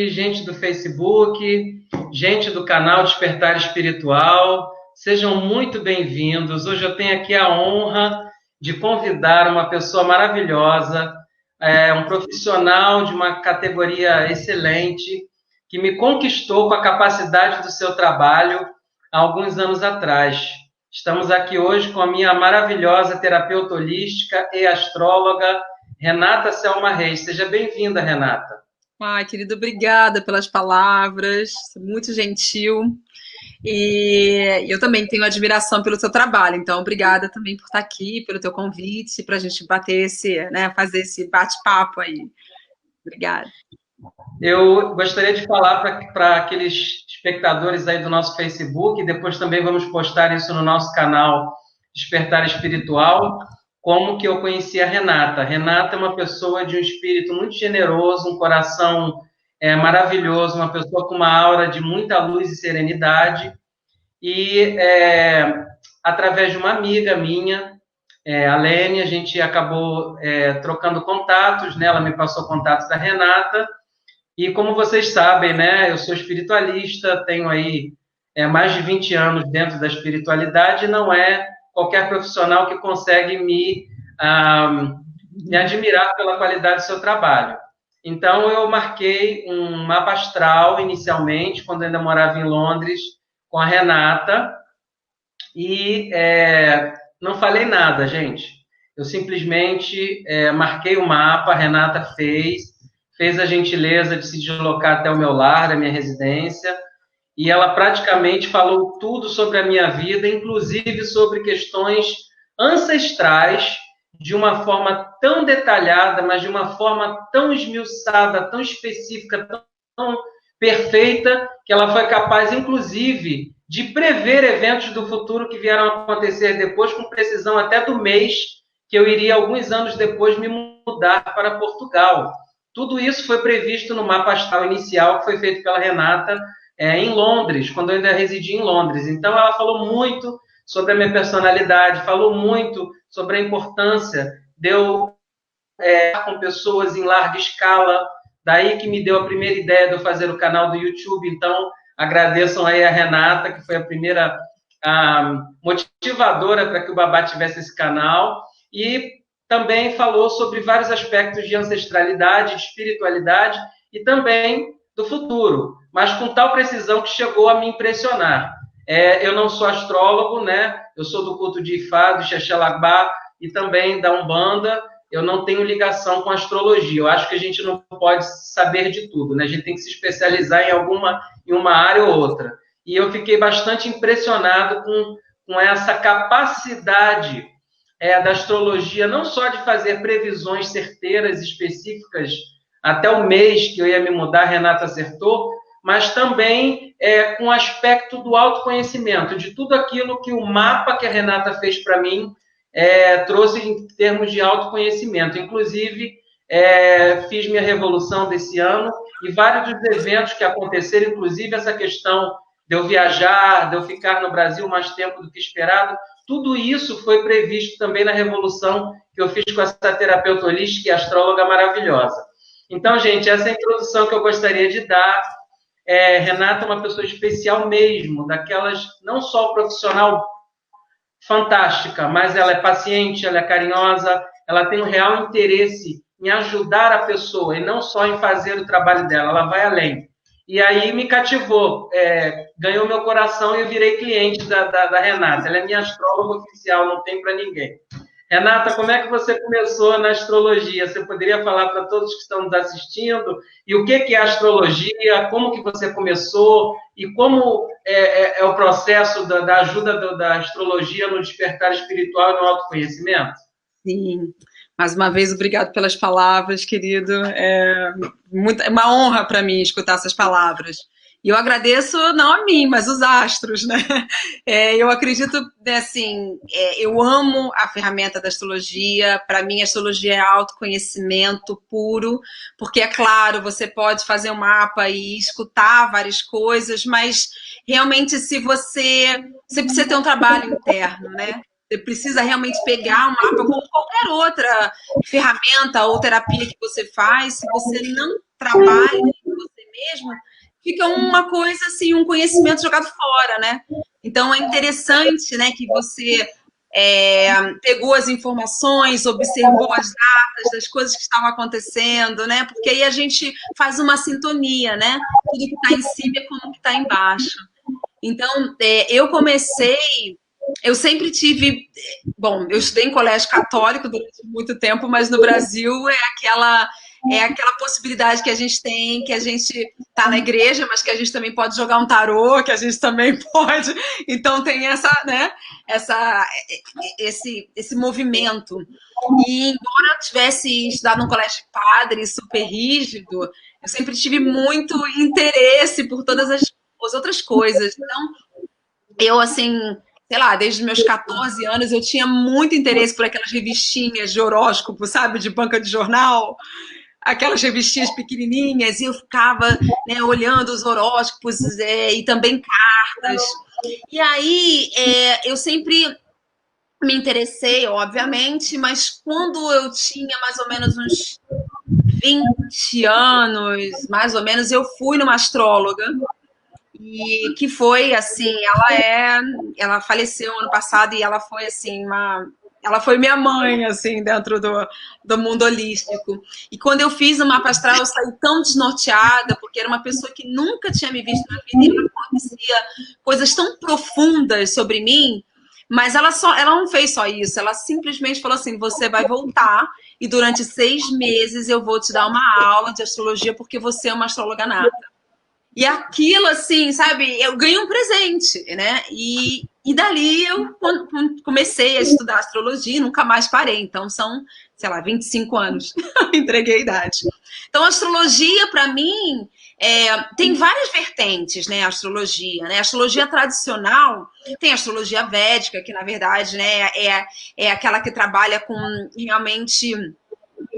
gente do Facebook, gente do canal Despertar Espiritual, sejam muito bem-vindos. Hoje eu tenho aqui a honra de convidar uma pessoa maravilhosa, um profissional de uma categoria excelente, que me conquistou com a capacidade do seu trabalho há alguns anos atrás. Estamos aqui hoje com a minha maravilhosa terapeuta holística e astróloga, Renata Selma Reis. Seja bem-vinda, Renata. Ai, querido, obrigada pelas palavras, muito gentil. E eu também tenho admiração pelo seu trabalho, então obrigada também por estar aqui, pelo teu convite, para a gente bater fazer esse bate-papo aí. Obrigada. Eu gostaria de falar para aqueles espectadores aí do nosso Facebook, e depois também vamos postar isso no nosso canal Despertar Espiritual, como que eu conheci a Renata. Renata é uma pessoa de um espírito muito generoso, um coração maravilhoso, uma pessoa com uma aura de muita luz e serenidade. E através de uma amiga minha, a Lene, a gente acabou trocando contatos, né? Ela me passou contatos da Renata. E como vocês sabem, né, eu sou espiritualista, tenho aí mais de 20 anos dentro da espiritualidade, e não é qualquer profissional que consegue me admirar pela qualidade do seu trabalho. Então, eu marquei um mapa astral, inicialmente, quando eu ainda morava em Londres, com a Renata, e não falei nada, gente. Eu simplesmente marquei o mapa, a Renata fez a gentileza de se deslocar até o meu lar, a minha residência, e ela praticamente falou tudo sobre a minha vida, inclusive sobre questões ancestrais, de uma forma tão detalhada, mas de uma forma tão esmiuçada, tão específica, tão perfeita, que ela foi capaz, inclusive, de prever eventos do futuro que vieram a acontecer depois, com precisão até do mês, que eu iria, alguns anos depois, me mudar para Portugal. Tudo isso foi previsto no mapa astral inicial, que foi feito pela Renata em Londres, quando eu ainda residi em Londres. Então, ela falou muito sobre a minha personalidade, falou muito sobre a importância de eu estar com pessoas em larga escala. Daí que me deu a primeira ideia de eu fazer o canal do YouTube. Então, agradeçam aí a Renata, que foi a primeira motivadora para que o Babá tivesse esse canal. E também falou sobre vários aspectos de ancestralidade, de espiritualidade e também do futuro, mas com tal precisão que chegou a me impressionar. Eu não sou astrólogo, né? Eu sou do culto de Ifá, do Xexelabá e também da Umbanda. Eu não tenho ligação com astrologia. Eu acho que a gente não pode saber de tudo, né? A gente tem que se especializar em uma área ou outra. E eu fiquei bastante impressionado com essa capacidade da astrologia, não só de fazer previsões certeiras, específicas, até o mês que eu ia me mudar, a Renata acertou, mas também com o aspecto do autoconhecimento, de tudo aquilo que o mapa que a Renata fez para mim trouxe em termos de autoconhecimento. Inclusive, fiz minha revolução desse ano e vários dos eventos que aconteceram, inclusive essa questão de eu viajar, de eu ficar no Brasil mais tempo do que esperado, tudo isso foi previsto também na revolução que eu fiz com essa terapeuta holística e astróloga maravilhosa. Então, gente, essa é a introdução que eu gostaria de dar. Renata é uma pessoa especial mesmo, daquelas, não só profissional fantástica, mas ela é paciente, ela é carinhosa, ela tem um real interesse em ajudar a pessoa e não só em fazer o trabalho dela, ela vai além. E aí me cativou, ganhou meu coração e eu virei cliente da Renata. Ela é minha astróloga oficial, não tem para ninguém. Renata, como é que você começou na astrologia? Você poderia falar para todos que estão nos assistindo? E o que é astrologia? Como que você começou? E como é o processo da ajuda da astrologia no despertar espiritual e no autoconhecimento? Sim. Mais uma vez, obrigado pelas palavras, querido. É uma honra para mim escutar essas palavras. E eu agradeço não a mim, mas os astros, né? Eu acredito, assim, eu amo a ferramenta da astrologia. Para mim, a astrologia é autoconhecimento puro, porque, é claro, você pode fazer um mapa e escutar várias coisas, mas realmente você precisa ter um trabalho interno, né? Você precisa realmente pegar um mapa como qualquer outra ferramenta ou terapia que você faz. Se você não trabalha em você mesmo, fica uma coisa assim, um conhecimento jogado fora, né? Então é interessante, né, que você pegou as informações, observou as datas das coisas que estavam acontecendo, né? Porque aí a gente faz uma sintonia, né? Tudo que está em cima é como que está embaixo. Então, eu sempre tive, bom, eu estudei em colégio católico durante muito tempo, mas no Brasil é aquela possibilidade que a gente tem, que a gente está na igreja, mas que a gente também pode jogar um tarô, que a gente também pode. Então tem esse movimento. E embora eu tivesse estudado num colégio de padre super rígido, eu sempre tive muito interesse por todas as outras coisas. Então, eu, assim, sei lá, desde os meus 14 anos, eu tinha muito interesse por aquelas revistinhas de horóscopo, sabe, de banca de jornal, aquelas revistinhas pequenininhas, e eu ficava, né, olhando os horóscopos e também cartas. E aí, eu sempre me interessei, obviamente, mas quando eu tinha mais ou menos uns 20 anos, mais ou menos, eu fui numa astróloga, e que foi assim, ela faleceu ano passado e ela foi assim ela foi minha mãe assim dentro do mundo holístico. E quando eu fiz o mapa astral, eu saí tão desnorteada, porque era uma pessoa que nunca tinha me visto na vida e ela conhecia coisas tão profundas sobre mim, mas ela não fez só isso, ela simplesmente falou assim: você vai voltar e durante 6 meses eu vou te dar uma aula de astrologia porque você é uma astróloga nata. E aquilo, assim, sabe, eu ganhei um presente, né? E dali eu comecei a estudar astrologia e nunca mais parei. Então, são, sei lá, 25 anos. Entreguei a idade. Então, a astrologia, para mim, tem várias vertentes, né? A astrologia, né? A astrologia tradicional tem a astrologia védica, que, na verdade, né, é aquela que trabalha com realmente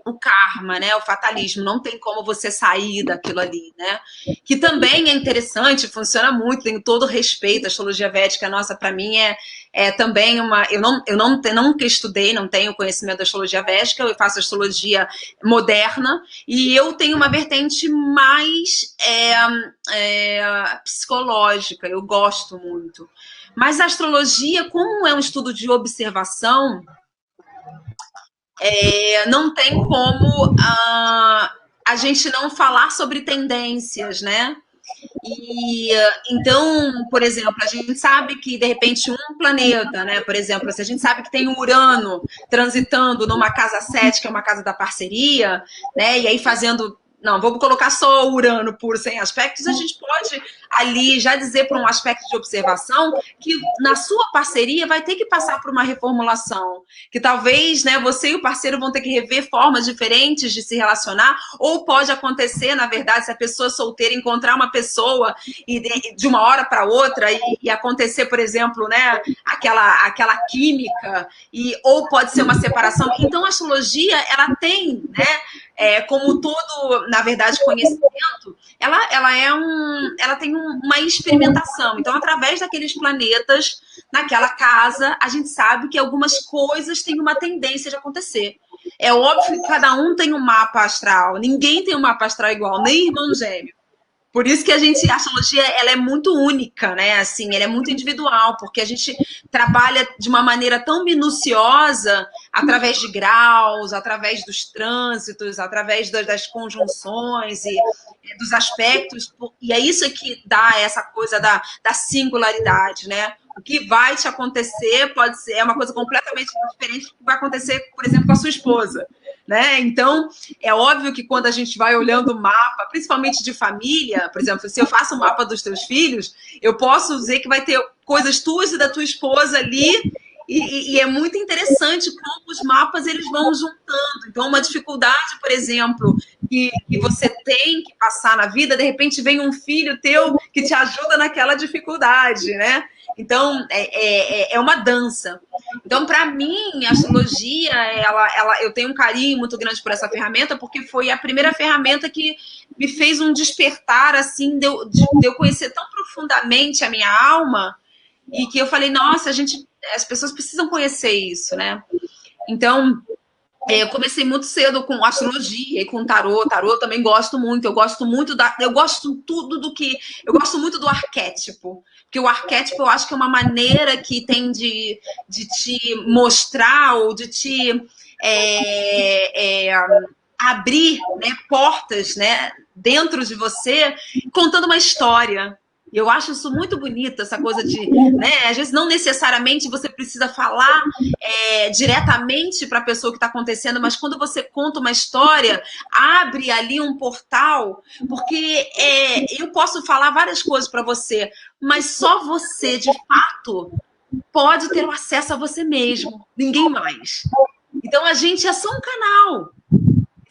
o karma, né, o fatalismo, não tem como você sair daquilo ali, né, que também é interessante, funciona muito, tenho todo o respeito, a astrologia védica, nossa, para mim também eu nunca estudei, não tenho conhecimento da astrologia védica, eu faço astrologia moderna, e eu tenho uma vertente mais psicológica, eu gosto muito, mas a astrologia, como é um estudo de observação, não tem como a gente não falar sobre tendências, né? E então, por exemplo, a gente sabe que de repente um planeta, né? Por exemplo, se a gente sabe que tem um Urano transitando numa casa 7, que é uma casa da parceria, né? E aí fazendo. Não, vamos colocar só o Urano puro, sem aspectos, a gente pode ali já dizer para um aspecto de observação que na sua parceria vai ter que passar por uma reformulação, que talvez, né, você e o parceiro vão ter que rever formas diferentes de se relacionar, ou pode acontecer, na verdade, se a pessoa solteira encontrar uma pessoa e de uma hora para outra e acontecer, por exemplo, né, aquela química, ou pode ser uma separação. Então, a astrologia, ela tem, né, como todo, na verdade, conhecimento, ela tem uma experimentação. Então, através daqueles planetas, naquela casa, a gente sabe que algumas coisas têm uma tendência de acontecer. É óbvio que cada um tem um mapa astral, ninguém tem um mapa astral igual, nem irmão gêmeo. Por isso que a astrologia, ela é muito única, né? Assim, ela é muito individual, porque a gente trabalha de uma maneira tão minuciosa, através de graus, através dos trânsitos, através das conjunções e dos aspectos, e é isso que dá essa coisa da singularidade, né? O que vai te acontecer pode ser uma coisa completamente diferente do que vai acontecer, por exemplo, com a sua esposa. Né? Então, é óbvio que quando a gente vai olhando o mapa, principalmente de família, por exemplo, se eu faço o mapa dos teus filhos, eu posso dizer que vai ter coisas tuas e da tua esposa ali, e é muito interessante como os mapas eles vão juntando. Então, uma dificuldade, por exemplo, que você tem que passar na vida, de repente vem um filho teu que te ajuda naquela dificuldade, né? Então, é uma dança. Então, para mim, a astrologia, eu tenho um carinho muito grande por essa ferramenta, porque foi a primeira ferramenta que me fez um despertar, assim, de eu conhecer tão profundamente a minha alma, e que eu falei, nossa, as pessoas precisam conhecer isso, né? Então, Eu comecei muito cedo com astrologia e com tarô. Tarô eu também gosto muito. Eu gosto muito eu gosto muito do arquétipo. Porque o arquétipo eu acho que é uma maneira que tem de te mostrar ou de te abrir, né, portas, né, dentro de você, contando uma história. Eu acho isso muito bonito, essa coisa de, né, às vezes não necessariamente você precisa falar diretamente para a pessoa que está acontecendo, mas quando você conta uma história, abre ali um portal, porque eu posso falar várias coisas para você, mas só você, de fato, pode ter o acesso a você mesmo, ninguém mais. Então a gente é só um canal.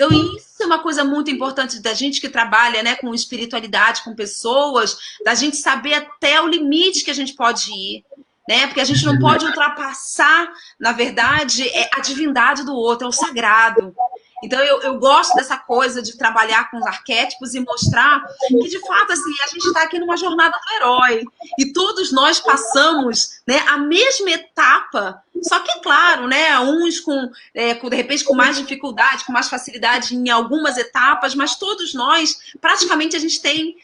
Então, isso é uma coisa muito importante da gente que trabalha, né, com espiritualidade, com pessoas, da gente saber até o limite que a gente pode ir, né? Porque a gente não pode ultrapassar, na verdade, a divindade do outro, é o sagrado. Então, eu gosto dessa coisa de trabalhar com os arquétipos e mostrar que, de fato, assim, a gente está aqui numa jornada do herói. E todos nós passamos, né, a mesma etapa, só que, claro, né, uns de repente, com mais dificuldade, com mais facilidade em algumas etapas, mas todos nós, praticamente, a gente tem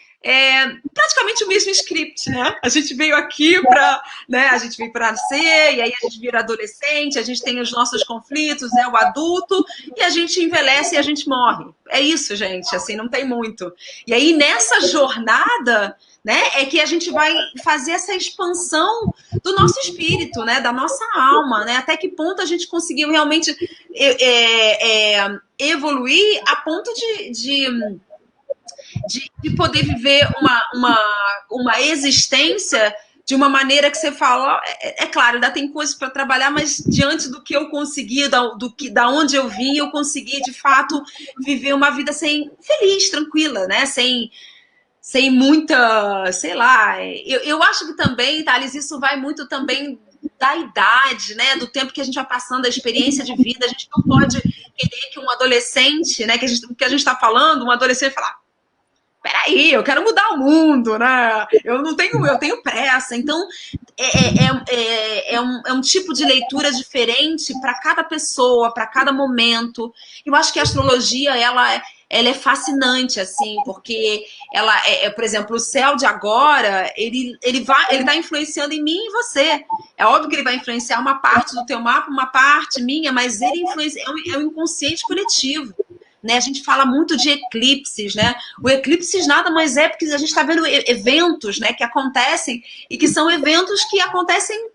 praticamente o mesmo script, né? A gente veio aqui para, né? A gente veio para nascer, e aí a gente vira adolescente, a gente tem os nossos conflitos, né? O adulto, e a gente envelhece e a gente morre. É isso, gente, assim, não tem muito. E aí, nessa jornada, né, é que a gente vai fazer essa expansão do nosso espírito, né? Da nossa alma, né? Até que ponto a gente conseguiu realmente evoluir a ponto de poder viver uma existência de uma maneira que você fala, claro, ainda tem coisas para trabalhar, mas diante do que eu consegui, da onde eu vim, eu consegui, de fato, viver uma vida feliz, tranquila, né? Sem muita, sei lá, eu acho que também, Thales, isso vai muito também da idade, né, do tempo que a gente vai passando, da experiência de vida. A gente não pode querer que um adolescente, né, que a gente está falando, um adolescente falar, peraí, eu quero mudar o mundo, né? Eu tenho pressa. Então, é um tipo de leitura diferente para cada pessoa, para cada momento. Eu acho que a astrologia, ela é fascinante, assim, porque ela, por exemplo, o céu de agora, ele está influenciando em mim e em você. É óbvio que ele vai influenciar uma parte do teu mapa, uma parte minha, mas ele influencia, é um inconsciente coletivo. Né? A gente fala muito de eclipses, né? O eclipse nada mais é porque a gente está vendo eventos, né, que acontecem e que são eventos que acontecem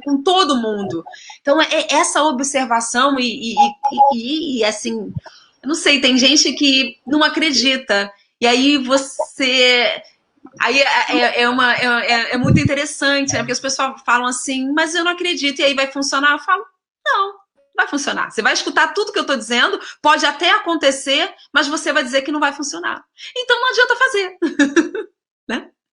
com todo mundo. Então, essa observação e assim, eu não sei, tem gente que não acredita. E aí você... Aí é muito interessante, né? Porque as pessoas falam assim, mas eu não acredito, e aí vai funcionar? Eu falo, não. Vai funcionar. Você vai escutar tudo que eu estou dizendo, pode até acontecer, mas você vai dizer que não vai funcionar. Então não adianta fazer. Né?